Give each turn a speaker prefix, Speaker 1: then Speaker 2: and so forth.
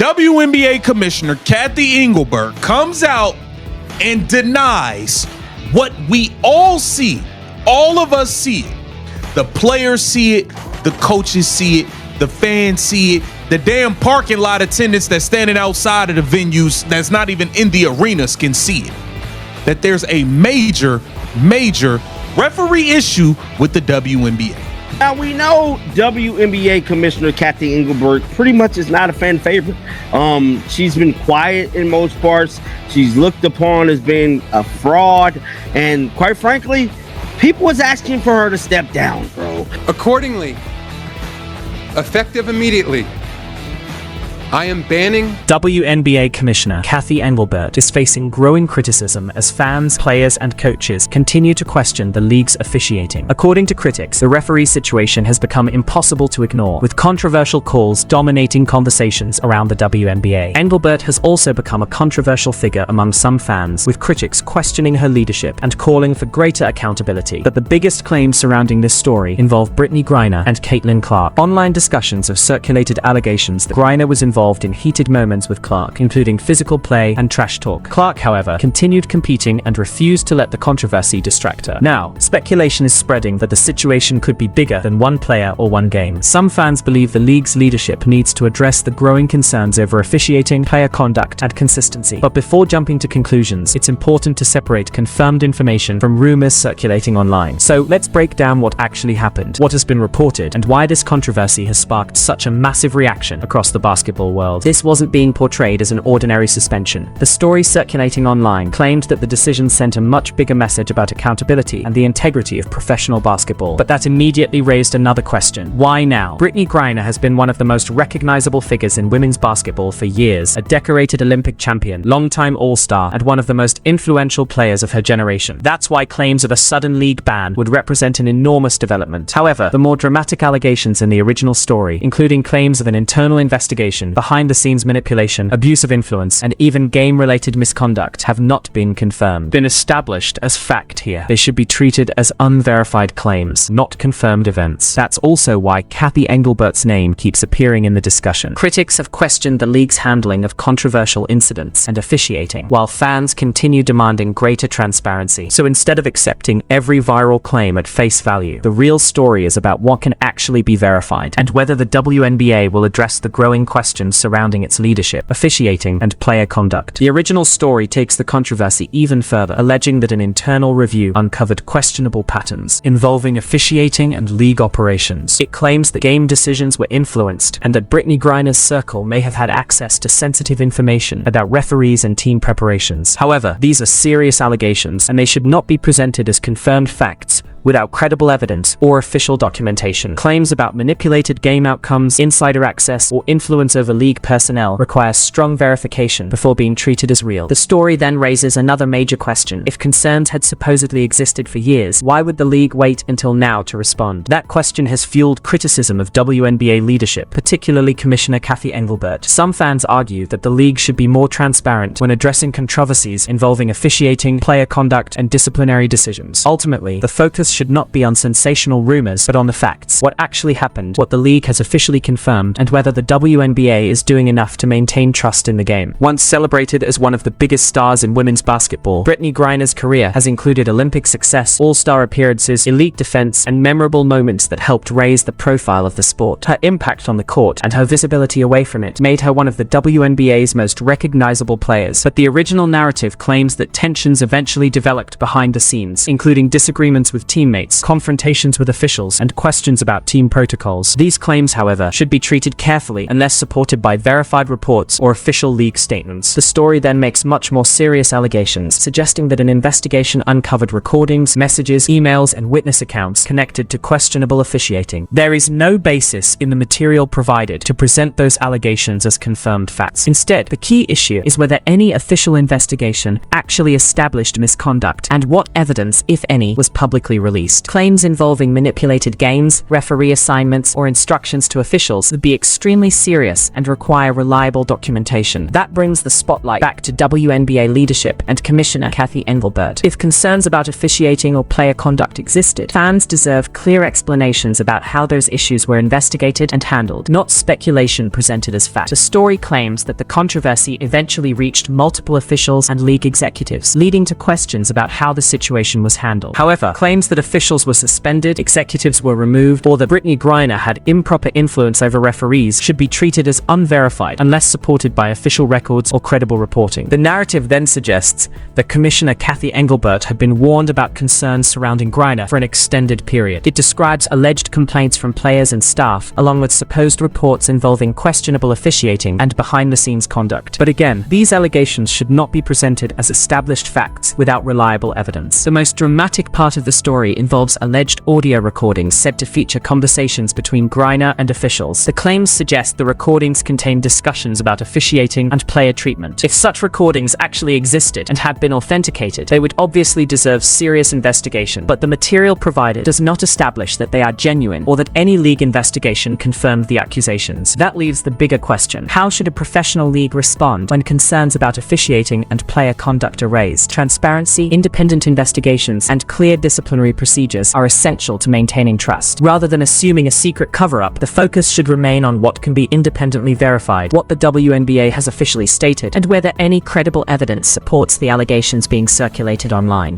Speaker 1: WNBA Commissioner Kathy Engelbert comes out and denies what we all see. All of us see it. The players see it. The coaches see it. The fans see it. The damn parking lot attendants that's standing outside of the venues that's not even in the arenas can see it. That there's a major referee issue with the WNBA.
Speaker 2: Now, we know WNBA Commissioner Kathy Engelbert pretty much is not a fan favorite. She's been quiet in most parts. She's looked upon as being a fraud. And quite frankly, people was asking for her to step down, bro.
Speaker 3: Accordingly, effective immediately, I am banning
Speaker 4: WNBA Commissioner Kathy Engelbert is facing growing criticism as fans, players, and coaches continue to question the league's officiating. According to critics, the referee situation has become impossible to ignore, with controversial calls dominating conversations around the WNBA. Engelbert has also become a controversial figure among some fans, with critics questioning her leadership and calling for greater accountability. But the biggest claims surrounding this story involve Brittney Griner and Caitlin Clark. Online discussions have circulated allegations that Griner was involved in heated moments with Clark, including physical play and trash talk. Clark, however, continued competing and refused to let the controversy distract her. Now, speculation is spreading that the situation could be bigger than one player or one game. Some fans believe the league's leadership needs to address the growing concerns over officiating, player conduct, and consistency. But before jumping to conclusions, it's important to separate confirmed information from rumors circulating online. So let's break down what actually happened, what has been reported, and why this controversy has sparked such a massive reaction across the basketball world. This wasn't being portrayed as an ordinary suspension. The story circulating online claimed that the decision sent a much bigger message about accountability and the integrity of professional basketball. But that immediately raised another question. Why now? Brittney Griner has been one of the most recognizable figures in women's basketball for years, a decorated Olympic champion, longtime all-star, and one of the most influential players of her generation. That's why claims of a sudden league ban would represent an enormous development. However, the more dramatic allegations in the original story, including claims of an internal investigation, behind-the-scenes manipulation, abuse of influence, and even game-related misconduct have not been confirmed, been established as fact here. They should be treated as unverified claims, not confirmed events. That's also why Kathy Engelbert's name keeps appearing in the discussion. Critics have questioned the league's handling of controversial incidents and officiating, while fans continue demanding greater transparency. So instead of accepting every viral claim at face value, the real story is about what can actually be verified, and whether the WNBA will address the growing questions surrounding its leadership, officiating, and player conduct. The original story takes the controversy even further, alleging that an internal review uncovered questionable patterns involving officiating and league operations. It claims that game decisions were influenced and that Brittney Griner's circle may have had access to sensitive information about referees and team preparations. However, these are serious allegations, and they should not be presented as confirmed facts without credible evidence or official documentation. Claims about manipulated game outcomes, insider access, or influence over league personnel require strong verification before being treated as real. The story then raises another major question. If concerns had supposedly existed for years, why would the league wait until now to respond? That question has fueled criticism of WNBA leadership, particularly Commissioner Kathy Engelbert. Some fans argue that the league should be more transparent when addressing controversies involving officiating, player conduct, and disciplinary decisions. Ultimately, the focus should not be on sensational rumors, but on the facts. What actually happened, what the league has officially confirmed, and whether the WNBA is doing enough to maintain trust in the game. Once celebrated as one of the biggest stars in women's basketball, Brittney Griner's career has included Olympic success, all-star appearances, elite defense, and memorable moments that helped raise the profile of the sport. Her impact on the court and her visibility away from it made her one of the WNBA's most recognizable players. But the original narrative claims that tensions eventually developed behind the scenes, including disagreements with teammates, confrontations with officials, and questions about team protocols. These claims, however, should be treated carefully unless supported by verified reports or official league statements. The story then makes much more serious allegations, suggesting that an investigation uncovered recordings, messages, emails, and witness accounts connected to questionable officiating. There is no basis in the material provided to present those allegations as confirmed facts. Instead, the key issue is whether any official investigation actually established misconduct and what evidence, if any, was publicly released. released. Claims involving manipulated games, referee assignments, or instructions to officials would be extremely serious and require reliable documentation. That brings the spotlight back to WNBA leadership and Commissioner Kathy Engelbert. If concerns about officiating or player conduct existed, fans deserve clear explanations about how those issues were investigated and handled, not speculation presented as fact. The story claims that the controversy eventually reached multiple officials and league executives, leading to questions about how the situation was handled. However, claims that officials were suspended, executives were removed, or that Brittney Griner had improper influence over referees should be treated as unverified unless supported by official records or credible reporting. The narrative then suggests that Commissioner Kathy Engelbert had been warned about concerns surrounding Griner for an extended period. It describes alleged complaints from players and staff, along with supposed reports involving questionable officiating and behind-the-scenes conduct. But again, these allegations should not be presented as established facts without reliable evidence. The most dramatic part of the story involves alleged audio recordings said to feature conversations between Griner and officials. The claims suggest the recordings contain discussions about officiating and player treatment. If such recordings actually existed and had been authenticated, they would obviously deserve serious investigation, but the material provided does not establish that they are genuine or that any league investigation confirmed the accusations. That leaves the bigger question: how should a professional league respond when concerns about officiating and player conduct are raised? Transparency, independent investigations, and clear disciplinary procedures are essential to maintaining trust. Rather than assuming a secret cover-up, the focus should remain on what can be independently verified, what the WNBA has officially stated, and whether any credible evidence supports the allegations being circulated online.